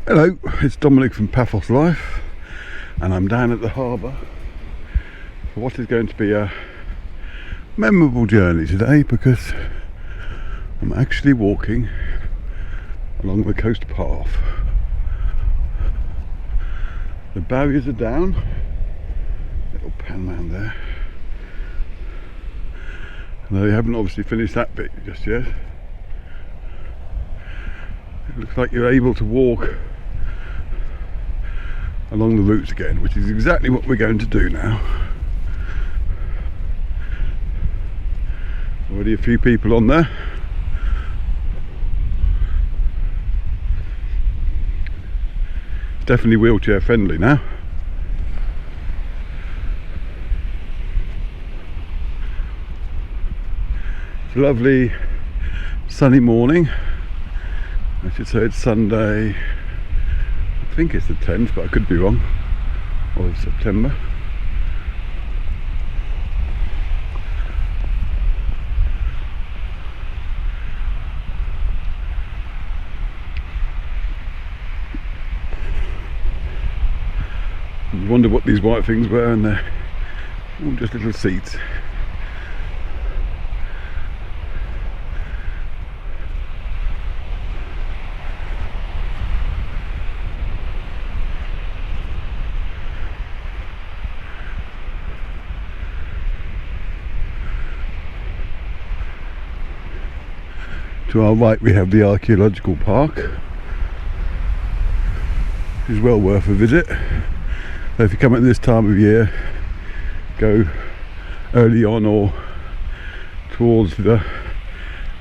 Hello, it's Dominic from Paphos Life, and I'm down at the harbour for what is going to be a memorable journey today, because I'm actually walking along the coast path. The barriers are down, little pan round there, and they haven't obviously finished that bit just yet. It looks like you're able to walk along the routes again, which is exactly what we're going to do now. Already a few people on there. It's definitely wheelchair friendly now. It's a lovely sunny morning. I should say it's Sunday, I think it's the 10th, but I could be wrong, of September. You wonder what these white things were, and they're all just little seats. To our right we have the archaeological park, which is well worth a visit. So if you come at this time of year, go early on or towards the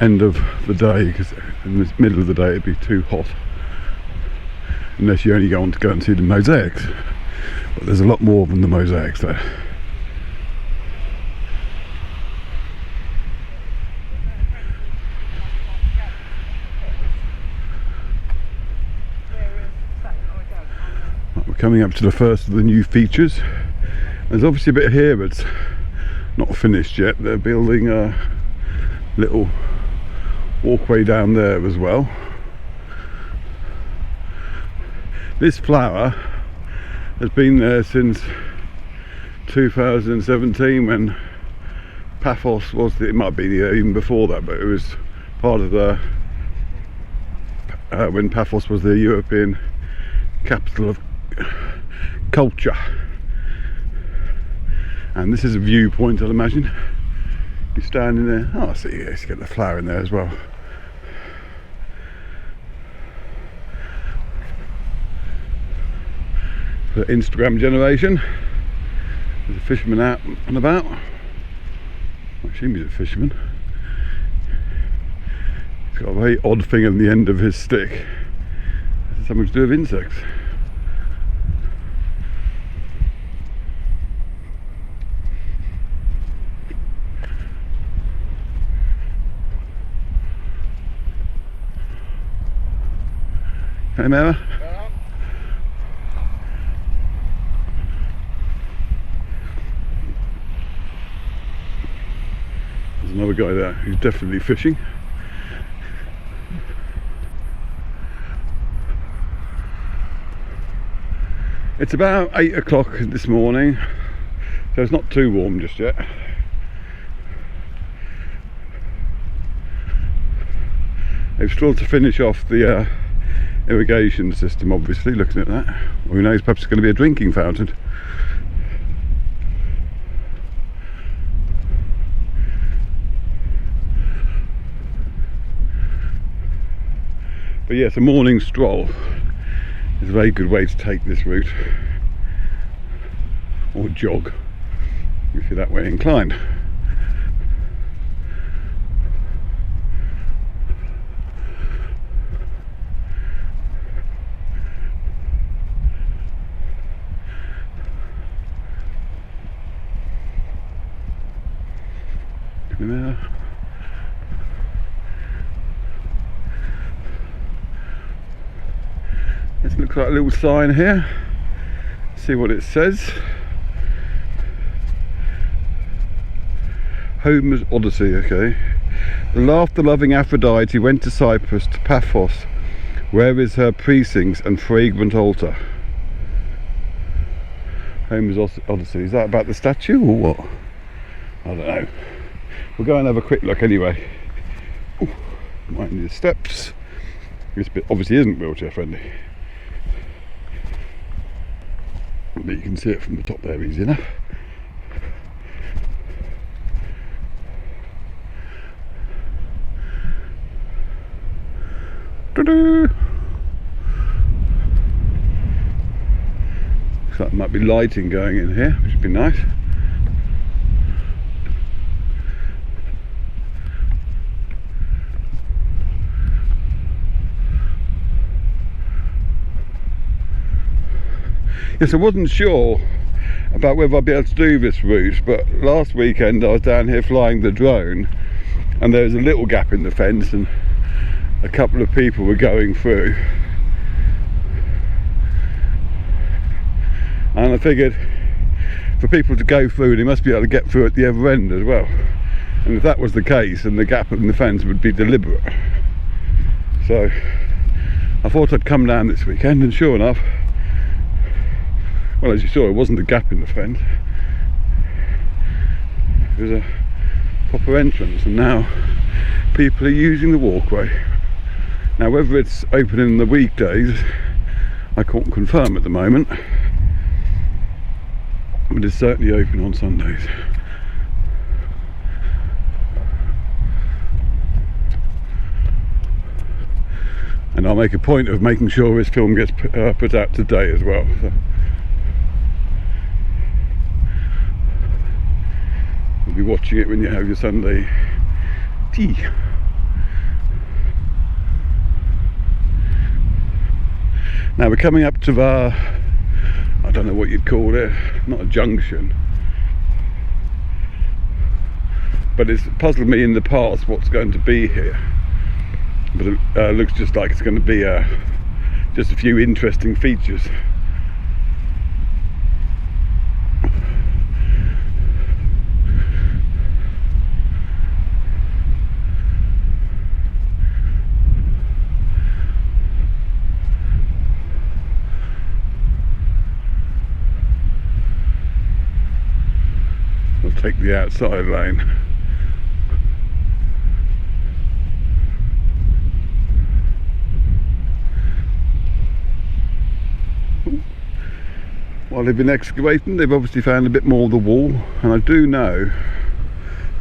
end of the day, because in the middle of the day it'd be too hot, unless you only want to go and see the mosaics. But there's a lot more than the mosaics there. Coming up to the first of the new features. There's obviously a bit here that's not finished yet. They're building a little walkway down there as well. This flower has been there since 2017, when Paphos was, it might be even before that, but it was part of the when Paphos was the European capital of culture. And this is a viewpoint, I'd imagine. You're standing there. Oh, I see, yes, you get the flower in there as well. For Instagram generation. There's a fisherman out and about. I assume he's a fisherman. He's got a very odd thing on the end of his stick. It's something to do with insects. Hey Mara. Yeah. There's another guy there who's definitely fishing. It's about 8 o'clock this morning, so it's not too warm just yet. They've still to finish off the irrigation system, obviously, looking at that. Who knows, perhaps it's going to be a drinking fountain. But yes, a morning stroll is a very good way to take this route, or jog if you're that way inclined. There. This looks like a little sign here. See what it says. Homer's Odyssey, okay. The laughter-loving Aphrodite went to Cyprus, to Paphos, Where is her precincts and fragrant altar? Homer's Odyssey. Is that about the statue or what? I don't know. We'll go and have a quick look anyway. Ooh, might need the steps. This bit obviously isn't wheelchair friendly, but you can see it from the top there easy enough. Looks like there might be lighting going in here, which would be nice. Yes, I wasn't sure about whether I'd be able to do this route, but last weekend I was down here flying the drone and there was a little gap in the fence and a couple of people were going through, and I figured for people to go through they must be able to get through at the other end as well, and if that was the case then the gap in the fence would be deliberate. So I thought I'd come down this weekend, and sure enough, well, as you saw, it wasn't a gap in the fence, it was a proper entrance, and now people are using the walkway. Now whether it's open in the weekdays I can't confirm at the moment, but it's certainly open on Sundays. And I'll make a point of making sure this film gets put out today as well. So you'll be watching it when you have your Sunday tea. Now we're coming up to the, I don't know what you'd call it, not a junction, but it's puzzled me in the past what's going to be here, but it looks just like it's going to be just a few interesting features. Take the outside lane. While they've been excavating, they've obviously found a bit more of the wall, and I do know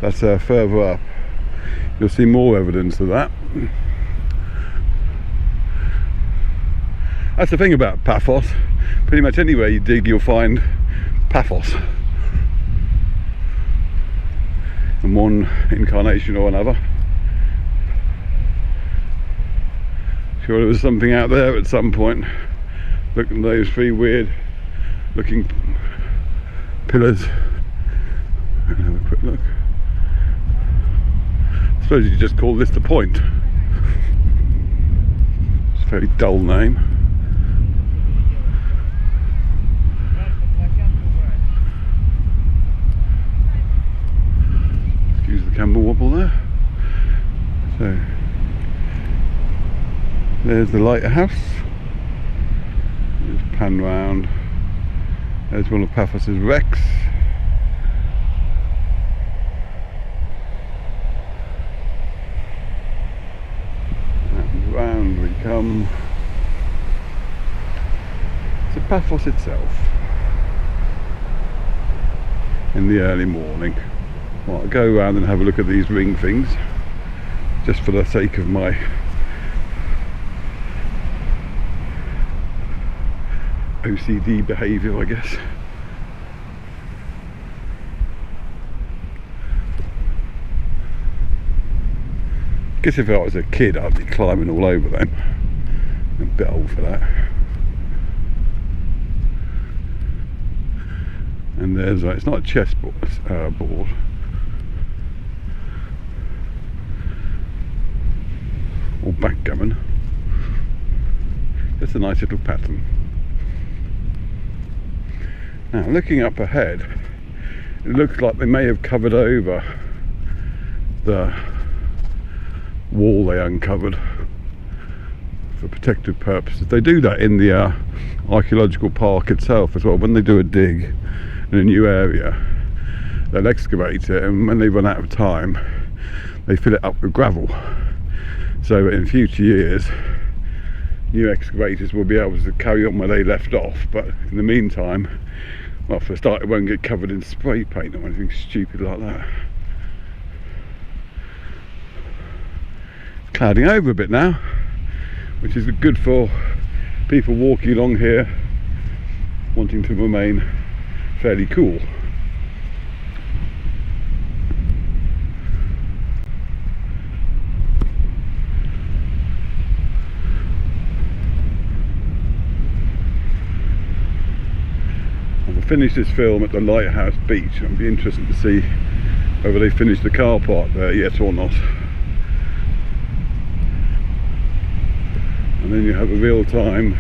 that further up you'll see more evidence of that. That's the thing about Paphos. Pretty much anywhere you dig you'll find Paphos in one incarnation or another. Sure there was something out there at some point. Look at those three weird looking pillars. Have a quick look. I suppose you could just call this the point. It's a very dull name. Excuse the camera wobble there. So there's the lighthouse. Just pan round. There's one of Paphos's wrecks. And round we come to Paphos itself in the early morning. Well, I'll go around and have a look at these ring things just for the sake of my OCD behaviour, I guess. Guess if I was a kid I'd be climbing all over them. I'm a bit old for that. And there's it's not a chessboard, board. Or backgammon. Just a nice little pattern. Now looking up ahead, it looks like they may have covered over the wall they uncovered for protective purposes. They do that in the archaeological park itself as well. When they do a dig in a new area, they'll excavate it, and when they run out of time, they fill it up with gravel, so that in future years new excavators will be able to carry on where they left off. But in the meantime, well, for a start, it won't get covered in spray paint or anything stupid like that. It's clouding over a bit now, which is good for people walking along here wanting to remain fairly cool. Finish this film at the Lighthouse Beach. It'll be interesting to see whether they finish the car park there yet or not, and then you have a real-time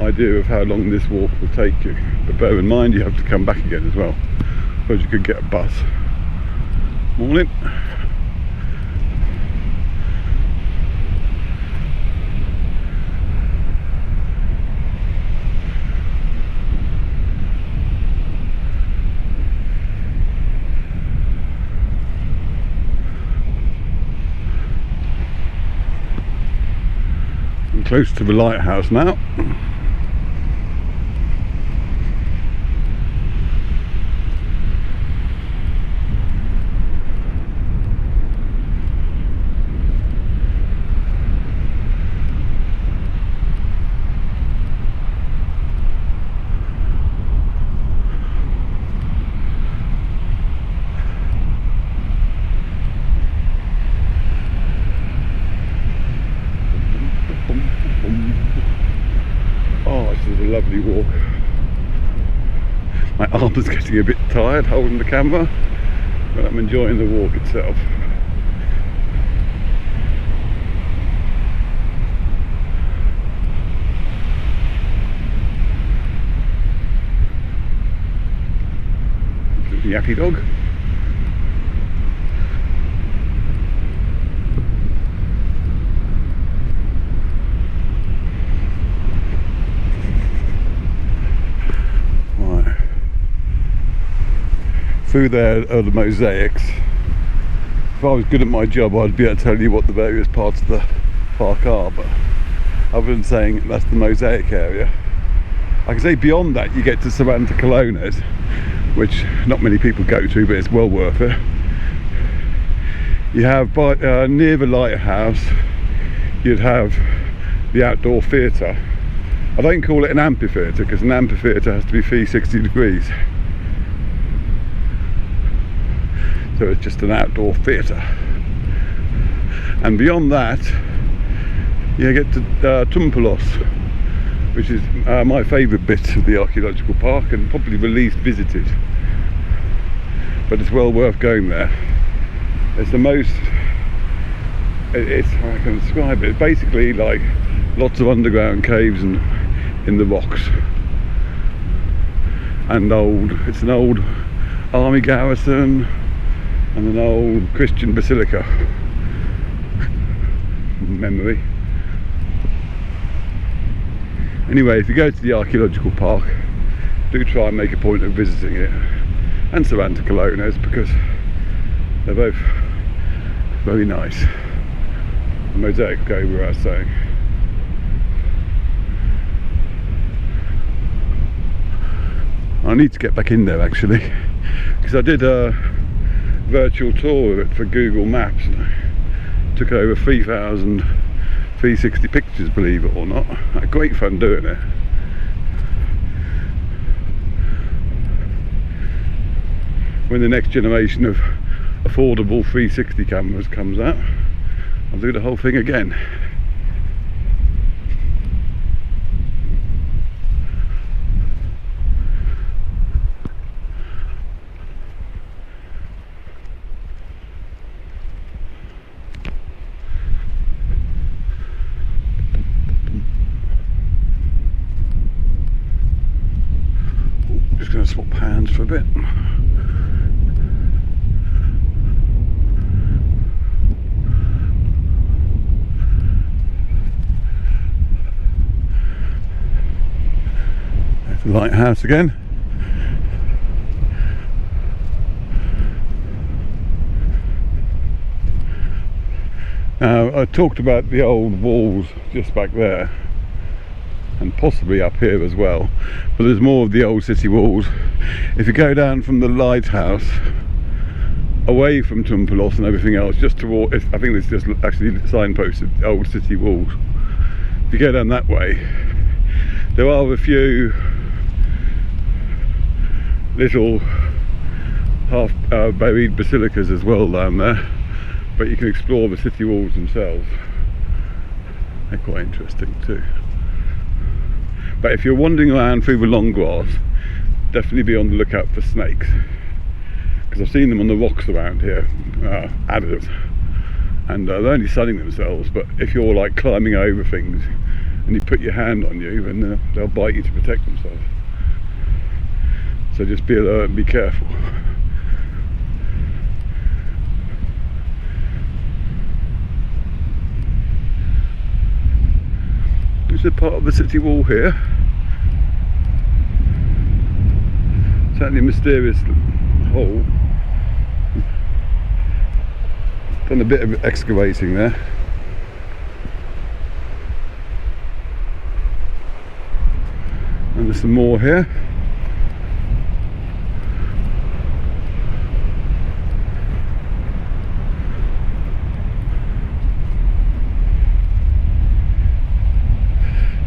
idea of how long this walk will take you. But bear in mind, you have to come back again as well, because you could get a bus. Morning. Close to the lighthouse now. Lovely walk. My arm is getting a bit tired holding the camera, but I'm enjoying the walk itself. Yappy dog. Through there are the mosaics. If I was good at my job, I'd be able to tell you what the various parts of the park are, but other than saying that's the mosaic area, I can say beyond that you get to Santa Colonna's, which not many people go to, but it's well worth it. You have near the lighthouse, you'd have the outdoor theatre. I don't call it an amphitheatre, because an amphitheatre has to be 360 degrees. So it's just an outdoor theatre, and beyond that you get to Tumpelos, which is my favourite bit of the archaeological park and probably the least visited, but it's well worth going there. It's the most, it's how I can describe it, it's basically like lots of underground caves and in the rocks, and it's an old army garrison and an old Christian basilica memory. Anyway, if you go to the archaeological park, do try and make a point of visiting it, and Santa Colonna's, because they're both very nice. The mosaic cave, where I was saying. I need to get back in there actually, because I did a virtual tour of it for Google Maps, and I took over 3,000 360 pictures, believe it or not. I had great fun doing it. When the next generation of affordable 360 cameras comes out, I'll do the whole thing again. Just going to swap hands for a bit. The lighthouse again. Now, I talked about the old walls just back there, and possibly up here as well, but there's more of the old city walls. If you go down from the lighthouse, away from Tumpelos and everything else, just toward, I think it's just actually signposted, old city walls. If you go down that way, there are a few little half buried basilicas as well down there, but you can explore the city walls themselves. They're quite interesting too. But if you're wandering around through the long grass, definitely be on the lookout for snakes, because I've seen them on the rocks around here, adders, and they're only sunning themselves, but if you're like climbing over things and you put your hand on you, then they'll bite you to protect themselves. So just be alert and be careful. This is a part of the city wall here. Certainly a mysterious hole. Done a bit of excavating there. And there's some more here.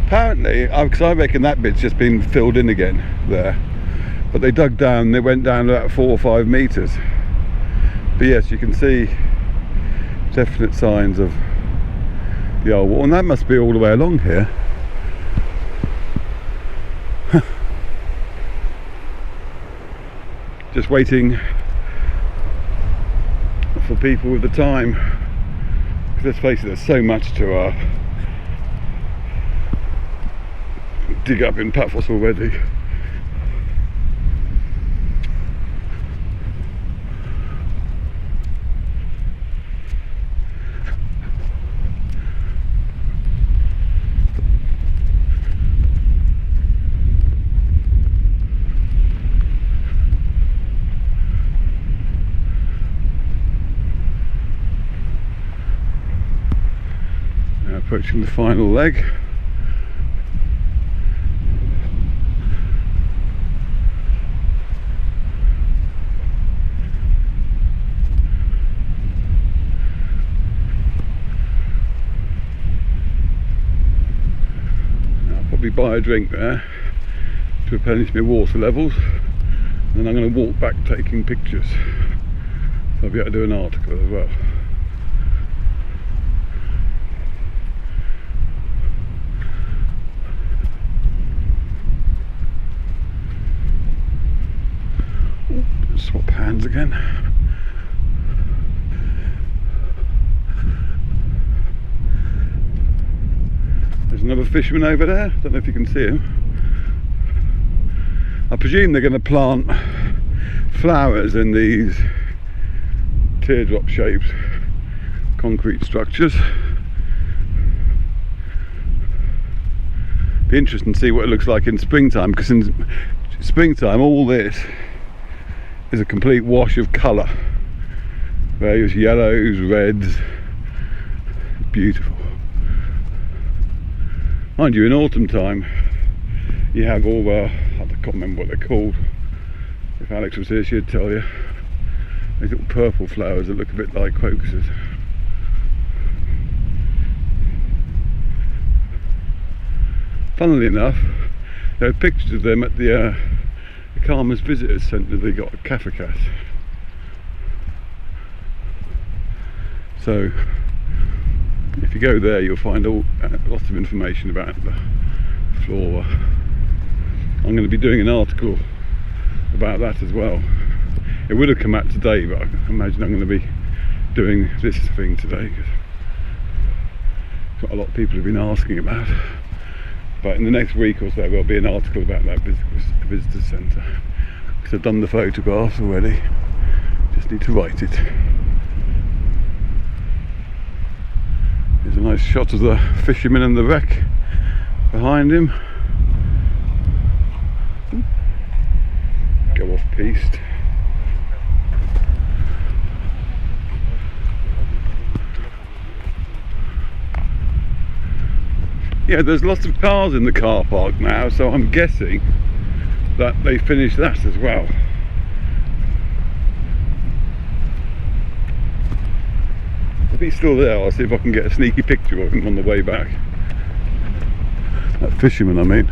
Apparently, because I reckon that bit's just been filled in again there, but they dug down, they went down about 4 or 5 meters. But yes, you can see definite signs of the old wall, and that must be all the way along here. Just waiting for people with the time, because let's face it, there's so much to dig up in Paphos already. Now approaching the final leg. Buy a drink there to replenish my water levels, and then I'm going to walk back taking pictures, so I'll be able to do an article as well. Ooh, swap hands again. Another fisherman over there, don't know if you can see him. I presume they're going to plant flowers in these teardrop shaped concrete structures. Be interesting to see what it looks like in springtime, because in springtime all this is a complete wash of colour. Various yellows, reds, beautiful. Mind you, in autumn time you have all the, I can't remember what they're called, if Alex was here she'd tell you, these little purple flowers that look a bit like crocuses. Funnily enough, there are pictures of them at the Karma's Visitors Centre they got at Paphos. So if you go there, you'll find lots of information about the flora. I'm going to be doing an article about that as well. It would have come out today, but I imagine I'm going to be doing this thing today, because quite a lot of people have been asking about. But in the next week or so there'll be an article about that visitor centre, because I've done the photographs already, just need to write it. There's a nice shot of the fisherman and the wreck behind him. go off piste. Yeah, there's lots of cars in the car park now, so I'm guessing that they finished that as well. If he's still there, I'll see if I can get a sneaky picture of him on the way back. That fisherman, I mean.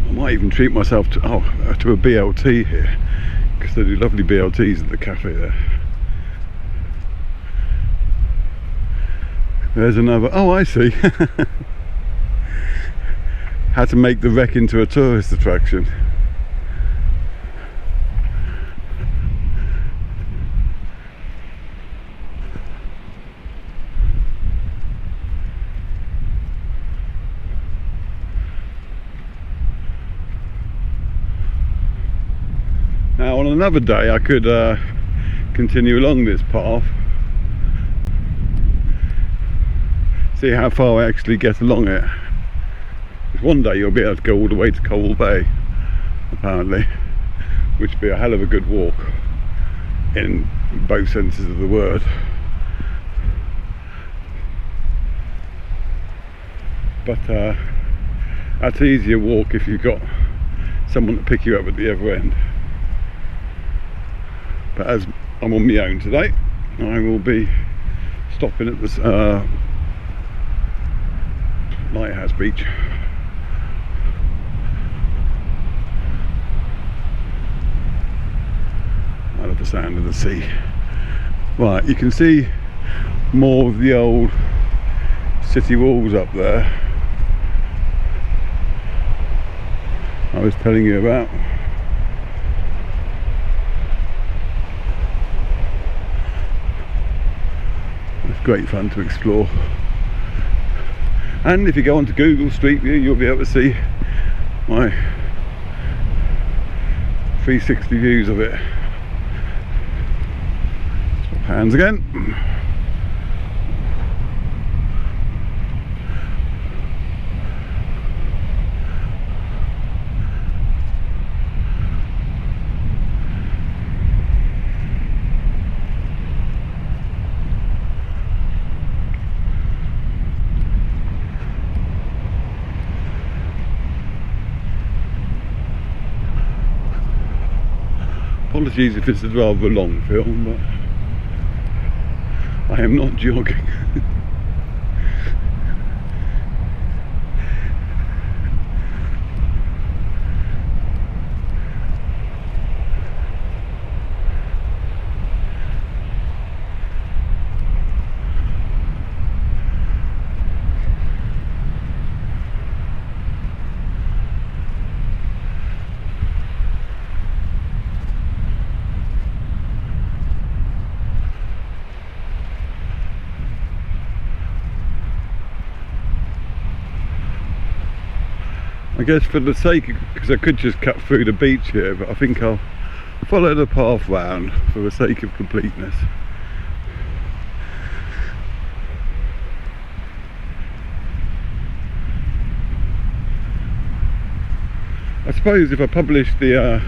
I might even treat myself to a BLT here, because they do lovely BLTs at the cafe there. There's another. Oh, I see. How to make the wreck into a tourist attraction. Now on another day I could continue along this path, see how far I actually get along it. One day you'll be able to go all the way to Coal Bay, apparently, which would be a hell of a good walk in both senses of the word. But that's an easier walk if you've got someone to pick you up at the other end. But as I'm on my own today, I will be stopping at this Lighthouse Beach. I love the sound of the sea. Right, you can see more of the old city walls up there I was telling you about. It's great fun to explore. And if you go onto Google Street View, you'll be able to see my 360 views of it. Swap hands again. Apologies if it's a rather long film, but I am not jogging. I guess for the sake of, because I could just cut through the beach here, but I think I'll follow the path round for the sake of completeness. I suppose if I publish the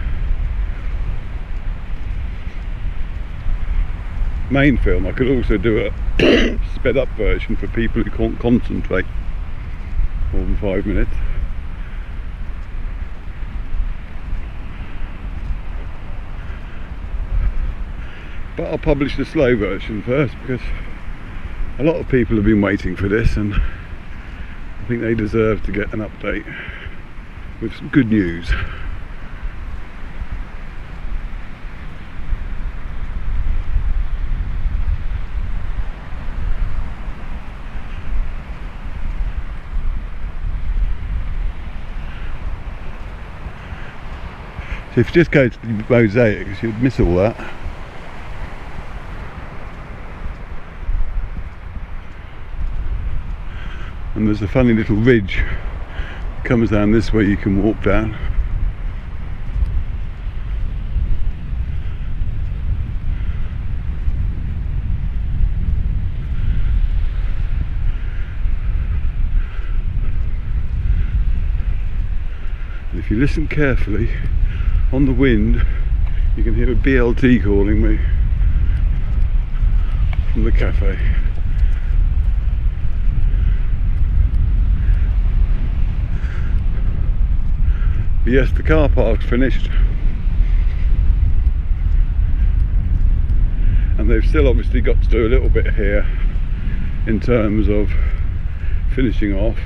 main film, I could also do a sped up version for people who can't concentrate more than 5 minutes. But I'll publish the slow version first, because a lot of people have been waiting for this, and I think they deserve to get an update with some good news. So if you just go to the mosaics, you'd miss all that. And there's a funny little ridge that comes down this way you can walk down. If you listen carefully, on the wind you can hear a BLT calling me from the cafe. But yes, the car park's finished, and they've still obviously got to do a little bit here in terms of finishing off,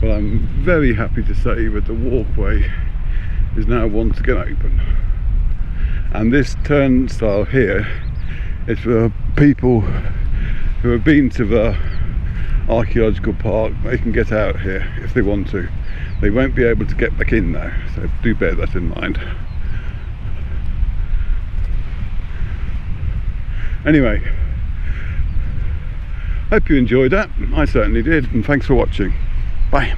but I'm very happy to say that the walkway is now once again open, and this turnstile here is for people who have been to the archaeological park. They can get out here if they want to. They won't be able to get back in now, so do bear that in mind. Anyway, hope you enjoyed that. I certainly did, and thanks for watching. Bye.